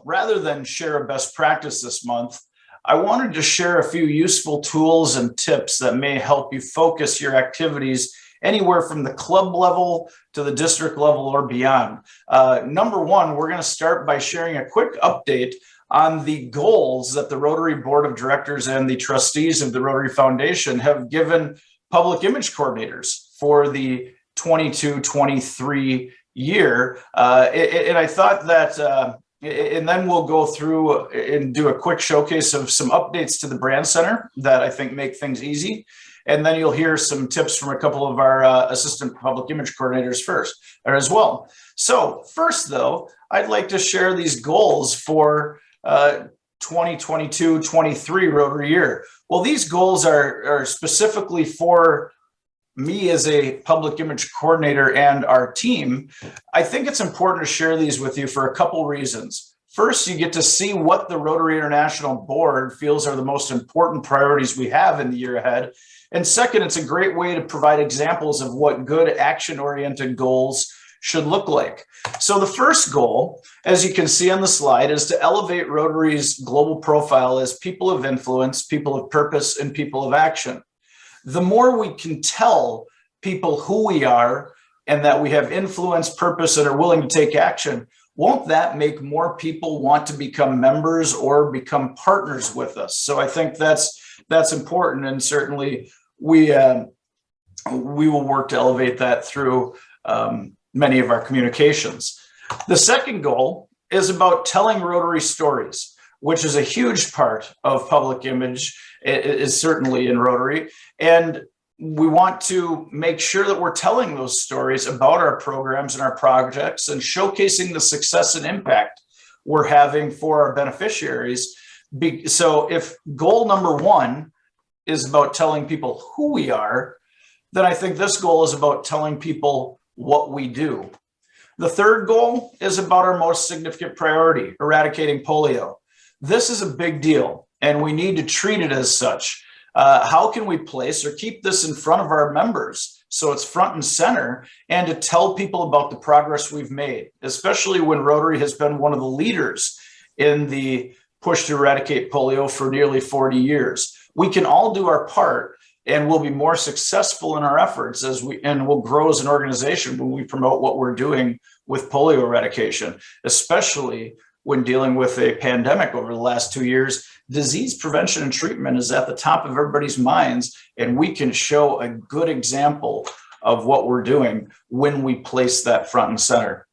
Rather than share a best practice this month, I wanted to share a few useful tools and tips that may help you focus your activities anywhere from the club level to the district level or beyond. Number one, we're going to start by sharing a quick update on the goals that the Rotary Board of Directors and the trustees of the Rotary Foundation have given public image coordinators for the 22-23 year. And I thought that and then we'll go through and do a quick showcase of some updates to the brand center that I think make things easy. And then you'll hear some tips from a couple of our assistant public image coordinators first or as well. So first, though, I'd like to share these goals for 2022-23 Rotary year. Well, these goals are specifically for me as a public image coordinator and our team. I think it's important to share these with you for a couple reasons. First, you get to see what the Rotary International Board feels are the most important priorities we have in the year ahead. And second, it's a great way to provide examples of what good action-oriented goals should look like. So the first goal, as you can see on the slide, is to elevate Rotary's global profile as people of influence, people of purpose, and people of action. The more we can tell people who we are and that we have influence, purpose, and are willing to take action, won't that make more people want to become members or become partners with us? So I think that's important, and certainly we will work to elevate that through many of our communications. The second goal is about telling Rotary stories, which is a huge part of public image. It is certainly in Rotary. And we want to make sure that we're telling those stories about our programs and our projects and showcasing the success and impact we're having for our beneficiaries. So if goal number one is about telling people who we are, then I think this goal is about telling people what we do. The third goal is about our most significant priority, eradicating polio. This is a big deal, and we need to treat it as such. How can we place or keep this in front of our members so it's front and center, and to tell people about the progress we've made, especially when Rotary has been one of the leaders in the push to eradicate polio for nearly 40 years. We can all do our part, and we'll be more successful in our efforts and we'll grow as an organization when we promote what we're doing with polio eradication, especially when dealing with a pandemic over the last 2 years. Disease prevention and treatment is at the top of everybody's minds, and we can show a good example of what we're doing when we place that front and center.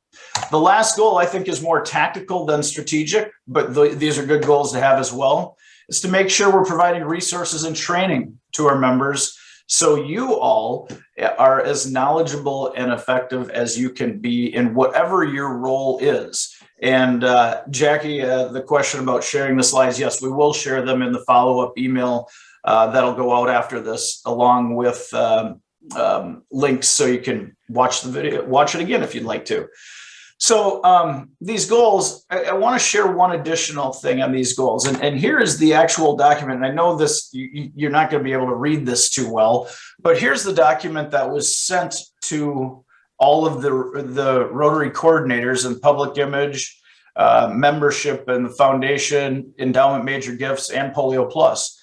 The last goal, I think, is more tactical than strategic, but these are good goals to have as well, is to make sure we're providing resources and training to our members so you all are as knowledgeable and effective as you can be in whatever your role is. And Jackie, the question about sharing the slides, yes, we will share them in the follow-up email that'll go out after this, along with links so you can watch the video, watch it again if you'd like to. So these goals, I want to share one additional thing on these goals. And here is the actual document. And I know this, you're not going to be able to read this too well, but here's the document that was sent to all of the Rotary coordinators and public image, membership and the foundation, endowment major gifts, and Polio Plus.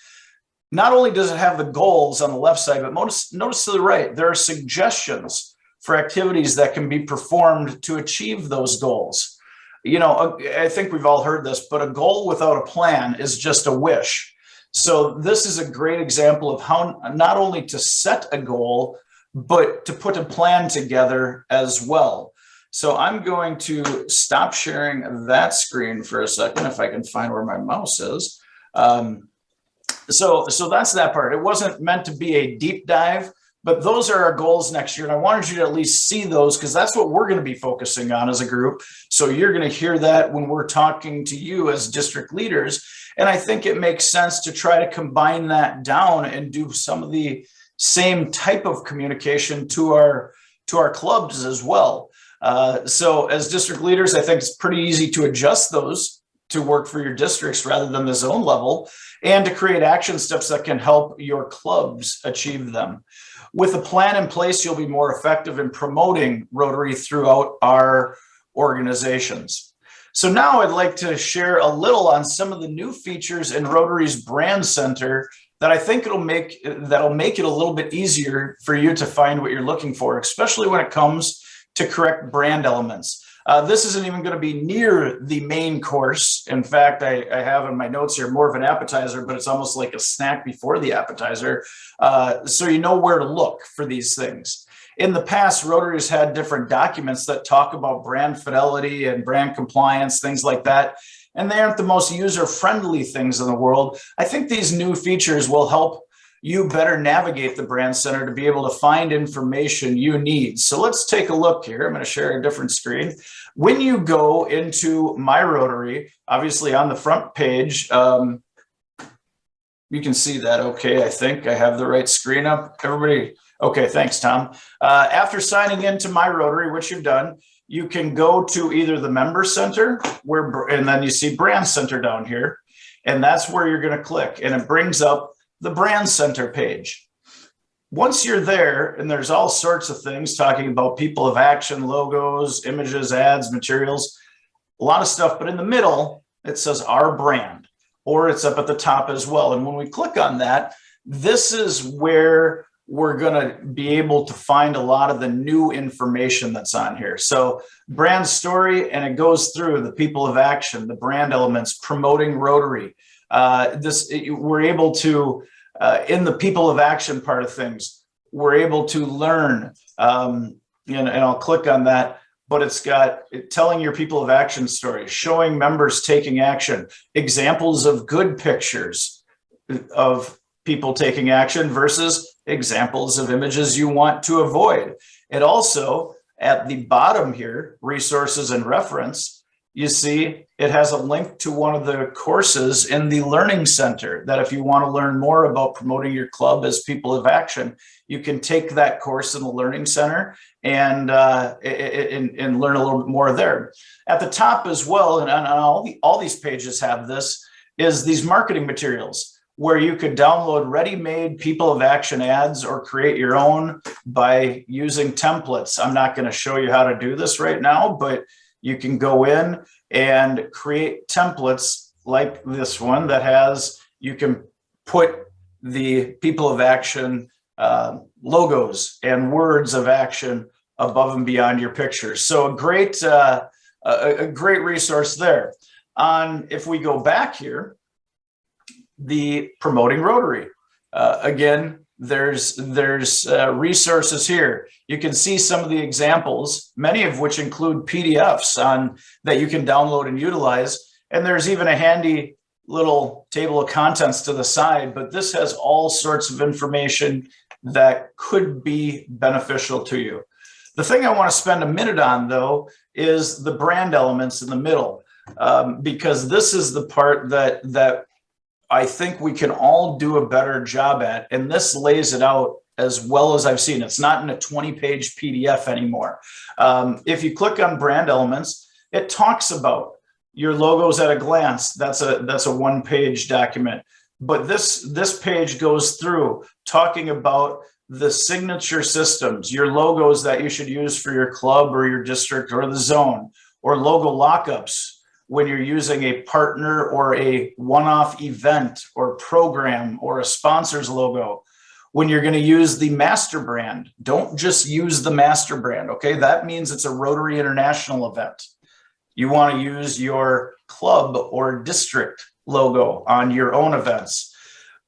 Not only does it have the goals on the left side, but notice to the right, there are suggestions for activities that can be performed to achieve those goals. You know, I think we've all heard this, but a goal without a plan is just a wish. So this is a great example of how not only to set a goal, but to put a plan together as well. So I'm going to stop sharing that screen for a second, if I can find where my mouse is. So that's that part. It wasn't meant to be a deep dive, but those are our goals next year. And I wanted you to at least see those because that's what we're going to be focusing on as a group. So you're going to hear that when we're talking to you as district leaders. And I think it makes sense to try to combine that down and do some of the same type of communication to our clubs as well. So as district leaders, I think it's pretty easy to adjust those to work for your districts rather than the zone level, and to create action steps that can help your clubs achieve them. With a plan in place, you'll be more effective in promoting Rotary throughout our organizations. So now I'd like to share a little on some of the new features in Rotary's Brand Center that I think that'll make it a little bit easier for you to find what you're looking for, especially when it comes to correct brand elements. This isn't even going to be near the main course. In fact, I have in my notes here more of an appetizer, but it's almost like a snack before the appetizer. So you know where to look for these things. In the past, Rotary has had different documents that talk about brand fidelity and brand compliance, things like that. And they aren't the most user-friendly things in the world. I think these new features will help you better navigate the Brand Center to be able to find information you need. So let's take a look here. I'm going to share a different screen. When you go into My Rotary, obviously on the front page, you can see that okay. I think I have the right screen up. Everybody, okay, thanks, Tom. After signing into My Rotary, which you've done, you can go to either the Member Center, and then you see Brand Center down here, and that's where you're going to click, and it brings up the Brand Center page. Once you're there, and there's all sorts of things talking about people of action, logos, images, ads, materials, a lot of stuff, but in the middle, it says Our Brand, or it's up at the top as well. And when we click on that, this is where we're going to be able to find a lot of the new information that's on here. So brand story, and it goes through the people of action, the brand elements, promoting Rotary. We're able to, in the people of action part of things, we're able to learn, and I'll click on that, but it's got telling your people of action story, showing members taking action, examples of good pictures of people taking action versus examples of images you want to avoid. It also, at the bottom here, resources and reference, you see it has a link to one of the courses in the Learning Center that if you want to learn more about promoting your club as people of action, you can take that course in the Learning Center and learn a little bit more there. At the top as well, and all these pages have this, is these marketing materials, where you could download ready-made people of action ads or create your own by using templates. I'm not going to show you how to do this right now, but you can go in and create templates like this one that has, you can put the people of action logos and words of action above and beyond your pictures. So a great resource there. If we go back here, the promoting Rotary. Again, there's resources here. You can see some of the examples, many of which include PDFs that you can download and utilize. And there's even a handy little table of contents to the side, but this has all sorts of information that could be beneficial to you. The thing I want to spend a minute on, though, is the brand elements in the middle, because this is the part that I think we can all do a better job at, and this lays it out as well as I've seen. It's not in a 20-page PDF anymore. If you click on brand elements, it talks about your logos at a glance. That's a one-page document. But this page goes through talking about the signature systems, your logos that you should use for your club or your district or the zone, or logo lockups when you're using a partner or a one-off event or program or a sponsor's logo. When you're going to use the master brand, don't just use the master brand, okay? That means it's a Rotary International event. You want to use your club or district logo on your own events.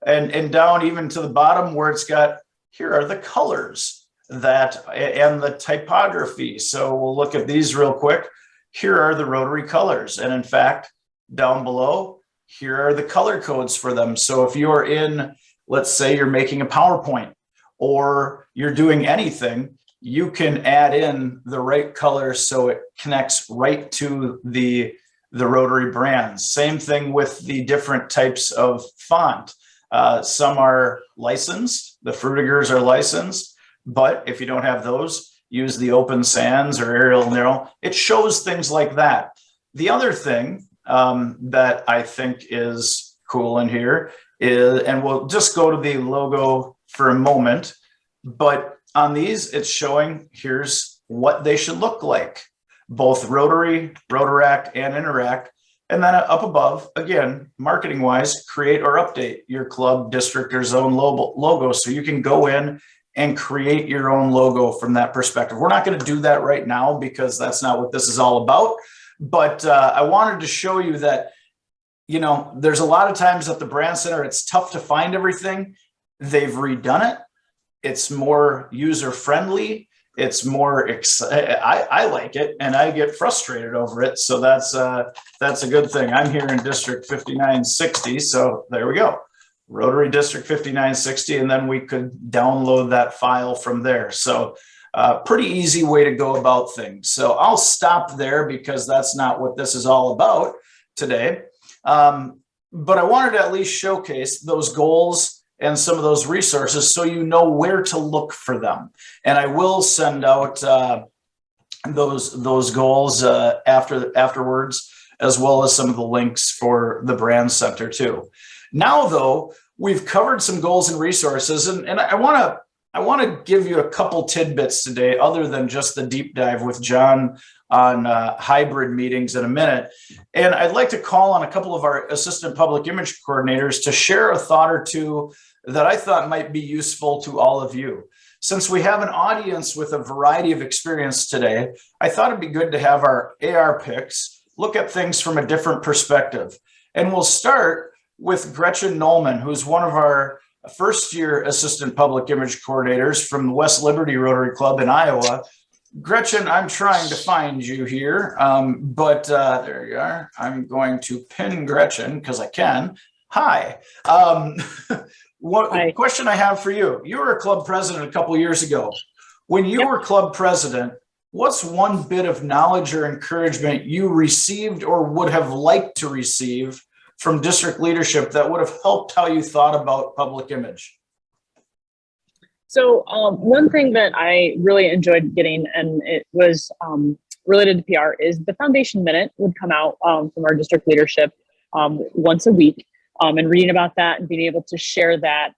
And down even to the bottom where it's got, here are the colors and the typography. So we'll look at these real quick. Here are the Rotary colors. And in fact, down below, here are the color codes for them. So if you're in, let's say you're making a PowerPoint or you're doing anything, you can add in the right color so it connects right to the Rotary brands. Same thing with the different types of font. Some are licensed, the Fruitigers are licensed, but if you don't have those, use the Open Sans or Arial Narrow. It shows things like that. The other thing that I think is cool in here is, and we'll just go to the logo for a moment. But on these, it's showing here's what they should look like, both Rotary, Rotaract, and Interact. And then up above, again, marketing wise, create or update your club, district, or zone logo. So you can go in and create your own logo from that perspective. We're not going to do that right now because that's not what this is all about. But I wanted to show you that, there's a lot of times at the brand center, it's tough to find everything. They've redone it. It's more user friendly. It's more I like it, and I get frustrated over it. So that's a good thing. I'm here in District 5960, so there we go. Rotary District 5960, and then we could download that file from there. So pretty easy way to go about things. So I'll stop there because that's not what this is all about today. But I wanted to at least showcase those goals and some of those resources so you know where to look for them. And I will send out those goals afterwards, as well as some of the links for the brand center too. Now, though, we've covered some goals and resources, and I want to give you a couple tidbits today, other than just the deep dive with John on hybrid meetings in a minute. And I'd like to call on a couple of our assistant public image coordinators to share a thought or two that I thought might be useful to all of you. Since we have an audience with a variety of experience today, I thought it'd be good to have our AR picks look at things from a different perspective. And we'll start with Gretchen Nolman, who's one of our first-year assistant public image coordinators from the West Liberty Rotary Club in Iowa. Gretchen, I'm trying to find you here, but there you are. I'm going to pin Gretchen because I can. Hi. Hi. Question I have for you. You were a club president a couple years ago. When you were club president, what's one bit of knowledge or encouragement you received or would have liked to receive from district leadership that would have helped how you thought about public image? So one thing that I really enjoyed getting, and it was related to PR, is the Foundation Minute would come out from our district leadership once a week, and reading about that and being able to share that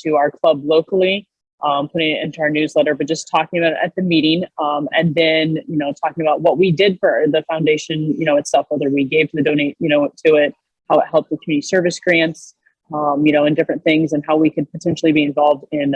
to our club locally, putting it into our newsletter, but just talking about it at the meeting, and then talking about what we did for the foundation itself, whether we gave to the donate to it, how it helped with community service grants, and different things, and how we could potentially be involved in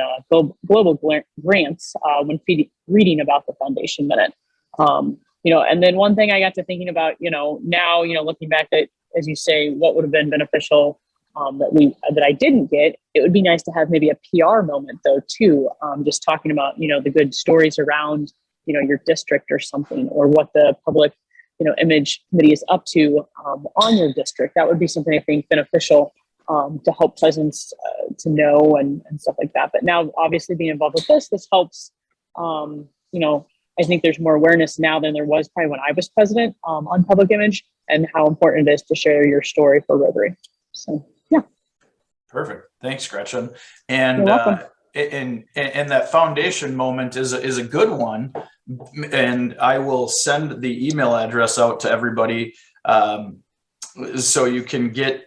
global grants when reading about the Foundation Minute. And then one thing I got to thinking about, now, looking back at, as you say, what would have been beneficial that I didn't get. It would be nice to have maybe a PR moment though too, just talking about the good stories around your district or something, or what the public image committee is up to on your district. That would be something I think beneficial to help presidents to know and stuff like that. But now, obviously, being involved with this helps. I think there's more awareness now than there was probably when I was president on public image and how important it is to share your story for Rotary. So, yeah. Perfect. Thanks, Gretchen. And that foundation moment is a good one. And I will send the email address out to everybody so you can get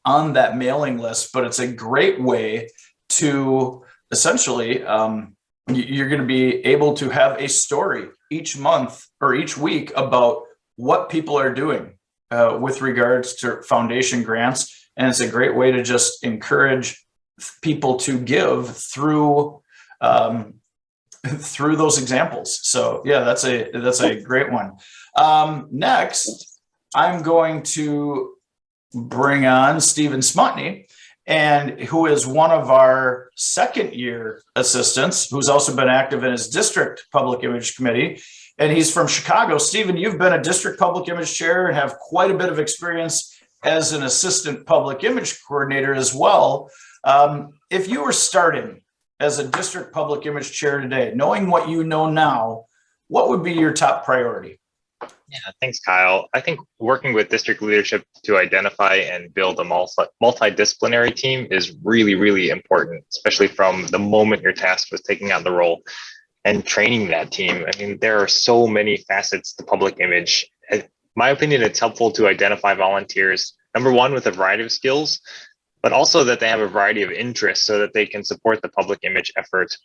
on that mailing list. But it's a great way to essentially, you're going to be able to have a story each month or each week about what people are doing with regards to foundation grants. And it's a great way to just encourage people to give through those examples. So yeah, that's a great one. Next, I'm going to bring on Stephen Smutney, and who is one of our second-year assistants, who's also been active in his district public image committee. And he's from Chicago. Stephen, you've been a district public image chair and have quite a bit of experience as an assistant public image coordinator as well. If you were starting as a district public image chair today, knowing what you know now, what would be your top priority? Yeah, thanks, Kyle. I think working with district leadership to identify and build a multidisciplinary team is really, really important, especially from the moment you're tasked with taking on the role and training that team. I mean, there are so many facets to public image. In my opinion, it's helpful to identify volunteers, number one, with a variety of skills, but also that they have a variety of interests so that they can support the public image effort.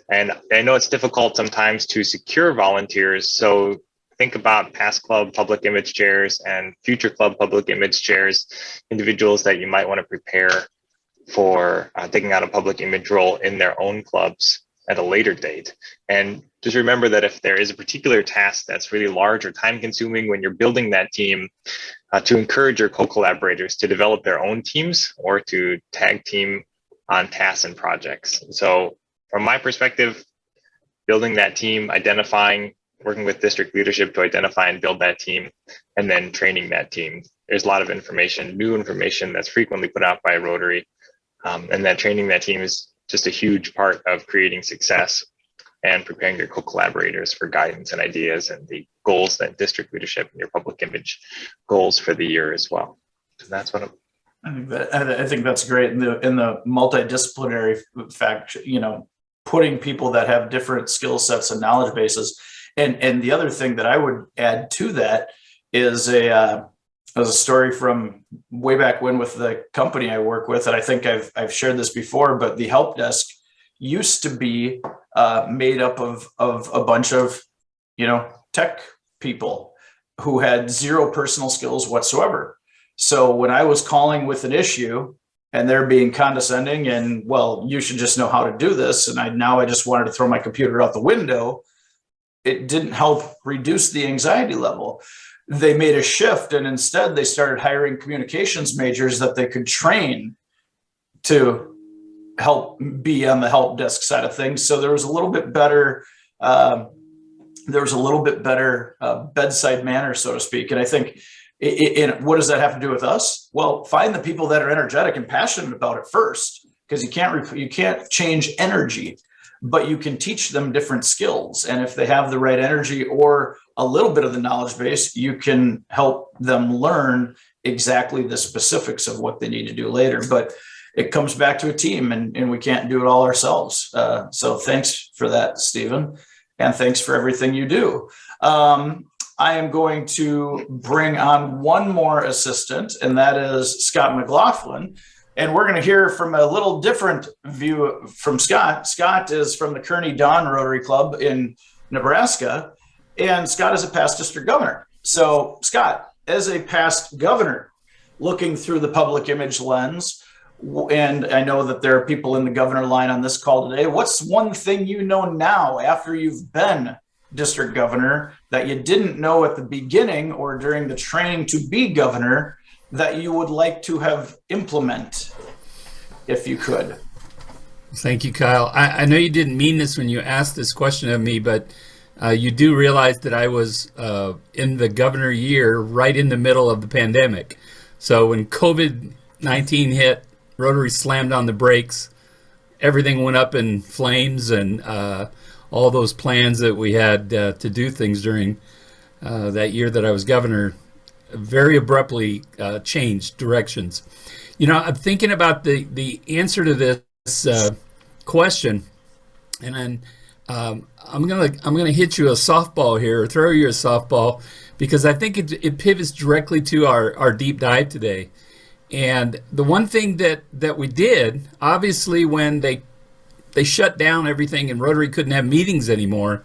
And I know it's difficult sometimes to secure volunteers. So think about past club public image chairs and future club public image chairs, individuals that you might want to prepare for taking on a public image role in their own clubs at a later date. And just remember that if there is a particular task that's really large or time consuming when you're building that team, to encourage your co-collaborators to develop their own teams or to tag team on tasks and projects. So from my perspective, building that team, identifying, working with district leadership to identify and build that team, and then training that team. There's a lot of information, new information that's frequently put out by Rotary. And that training that team is just a huge part of creating success and preparing your co-collaborators for guidance and ideas and the goals that district leadership and your public image goals for the year as well. So that's what I think that's great. In the multidisciplinary fact, putting people that have different skill sets and knowledge bases. And the other thing that I would add to that is a story from way back when with the company I work with. And I think I've shared this before, but the help desk used to be made up of a bunch of, tech people who had zero personal skills whatsoever. So when I was calling with an issue and they're being condescending and, well, you should just know how to do this, and I just wanted to throw my computer out the window, it didn't help reduce the anxiety level. They made a shift, and instead they started hiring communications majors that they could train to help be on the help desk side of things. So there was a little bit better, bedside manner, so to speak. And I think, what does that have to do with us? Well, find the people that are energetic and passionate about it first, because you can't change energy, but you can teach them different skills. And if they have the right energy or a little bit of the knowledge base, you can help them learn exactly the specifics of what they need to do later. But it comes back to a team, and we can't do it all ourselves. So thanks for that, Stephen. And thanks for everything you do. I am going to bring on one more assistant, and that is Scott McLaughlin. And we're going to hear from a little different view from Scott. Scott is from the Kearney Dawn Rotary Club in Nebraska, and Scott is a past district governor. So Scott, as a past governor, looking through the public image lens, and I know that there are people in the governor line on this call today, what's one thing you know now after you've been district governor that you didn't know at the beginning or during the training to be governor that you would like to have implement, if you could? Thank you, Kyle. I know you didn't mean this when you asked this question of me, but you do realize that I was in the governor year right in the middle of the pandemic. So when COVID-19 hit, Rotary slammed on the brakes. Everything went up in flames, and all those plans that we had to do things during that year that I was governor very abruptly changed directions. I'm thinking about the answer to this question, and then I'm gonna hit you a softball here, or throw you a softball, because I think it pivots directly to our deep dive today. And the one thing that we did, obviously, when they shut down everything and Rotary couldn't have meetings anymore,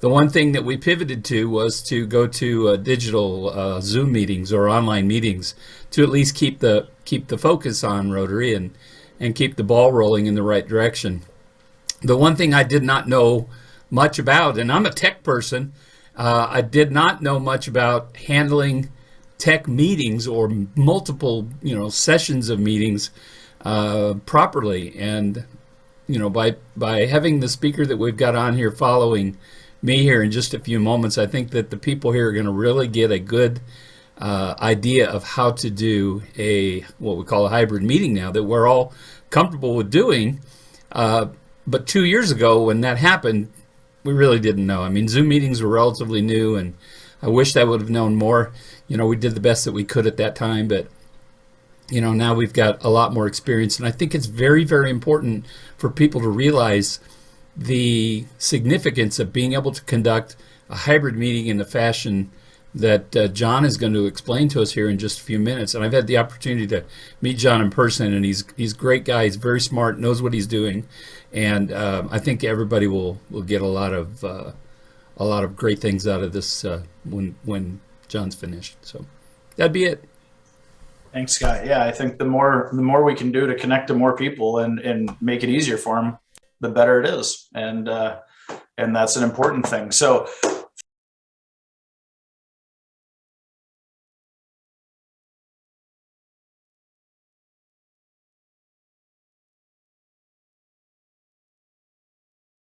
the one thing that we pivoted to was to go to digital Zoom meetings or online meetings to at least keep the focus on Rotary and keep the ball rolling in the right direction. The one thing I did not know much about, and I'm a tech person, I did not know much about handling tech meetings or multiple sessions of meetings properly. And by having the speaker that we've got on here following me here in just a few moments, I think that the people here are going to really get a good idea of how to do what we call a hybrid meeting now that we're all comfortable with doing. But 2 years ago when that happened, we really didn't know. I mean, Zoom meetings were relatively new, and I wish I would have known more. We did the best that we could at that time, but now we've got a lot more experience. And I think it's very, very important for people to realize the significance of being able to conduct a hybrid meeting in the fashion that John is going to explain to us here in just a few minutes. And I've had the opportunity to meet John in person, and he's a great guy. He's very smart, knows what he's doing, and I think everybody will get a lot of great things out of this when John's finished. So that'd be it. Thanks, Scott. Yeah, I think the more we can do to connect to more people and make it easier for them, the better it is. And that's an important thing. So